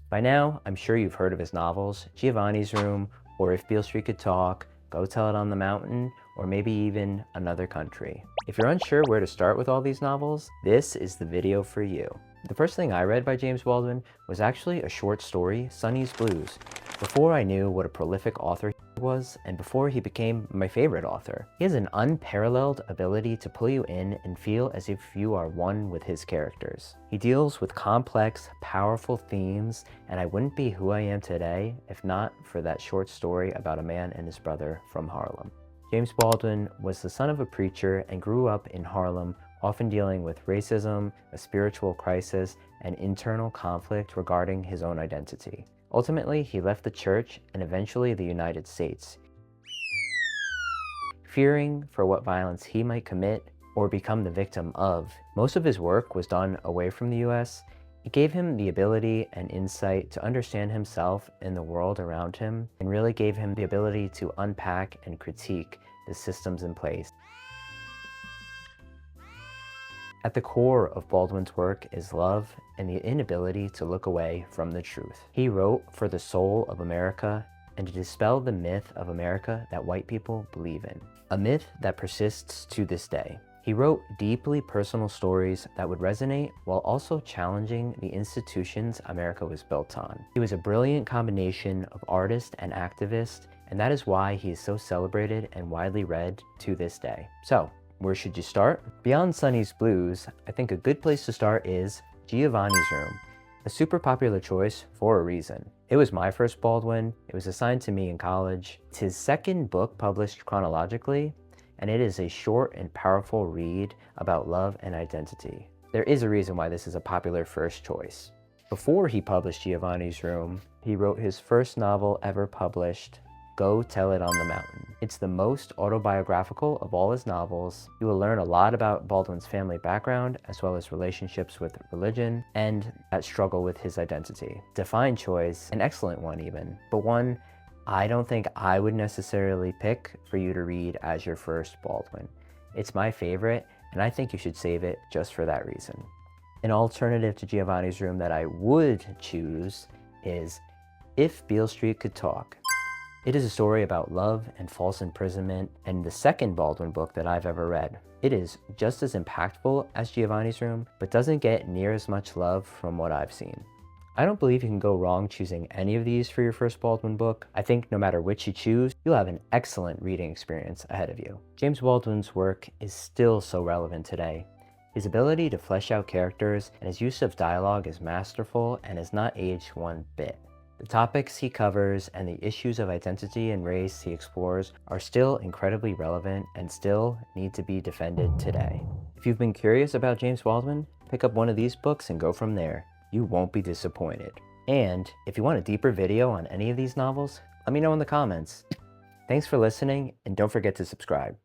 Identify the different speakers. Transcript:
Speaker 1: By now, I'm sure you've heard of his novels, Giovanni's Room, or If Beale Street Could Talk, Go Tell It on the Mountain, or maybe even Another Country. If you're unsure where to start with all these novels, this is the video for you. The first thing I read by James Baldwin was actually a short story, Sonny's Blues, before I knew what a prolific author he was and before he became my favorite author. He has an unparalleled ability to pull you in and feel as if you are one with his characters. He deals with complex, powerful themes, and I wouldn't be who I am today if not for that short story about a man and his brother from Harlem. James Baldwin was the son of a preacher and grew up in Harlem, often dealing with racism, a spiritual crisis, and internal conflict regarding his own identity. Ultimately, he left the church and eventually the United States, fearing for what violence he might commit or become the victim of. Most of his work was done away from the US. It gave him the ability and insight to understand himself and the world around him, and really gave him the ability to unpack and critique the systems in place. At the core of Baldwin's work is love and the inability to look away from the truth. He wrote for the soul of America and to dispel the myth of America that white people believe in, a myth that persists to this day. He wrote deeply personal stories that would resonate while also challenging the institutions America was built on. He was a brilliant combination of artist and activist, and that is why he is so celebrated and widely read to this day. So, where should you start? Beyond Sonny's Blues, I think a good place to start is Giovanni's Room, a super popular choice for a reason. It was my first Baldwin, it was assigned to me in college. It's his second book published chronologically, and it is a short and powerful read about love and identity. There is a reason why this is a popular first choice. Before he published Giovanni's Room, he wrote his first novel ever published, Go Tell It on the Mountain. It's the most autobiographical of all his novels. You will learn a lot about Baldwin's family background, as well as relationships with religion, and that struggle with his identity. Defined choice, an excellent one even, but one I don't think I would necessarily pick for you to read as your first Baldwin. It's my favorite, and I think you should save it just for that reason. An alternative to Giovanni's Room that I would choose is If Beale Street Could Talk. It is a story about love and false imprisonment, and the second Baldwin book that I've ever read. It is just as impactful as Giovanni's Room, but doesn't get near as much love from what I've seen. I don't believe you can go wrong choosing any of these for your first Baldwin book. I think no matter which you choose, you'll have an excellent reading experience ahead of you. James Baldwin's work is still so relevant today. His ability to flesh out characters and his use of dialogue is masterful and has not aged one bit. The topics he covers and the issues of identity and race he explores are still incredibly relevant and still need to be defended today. If you've been curious about James Baldwin, pick up one of these books and go from there. You won't be disappointed. And if you want a deeper video on any of these novels, let me know in the comments. Thanks for listening, and don't forget to subscribe.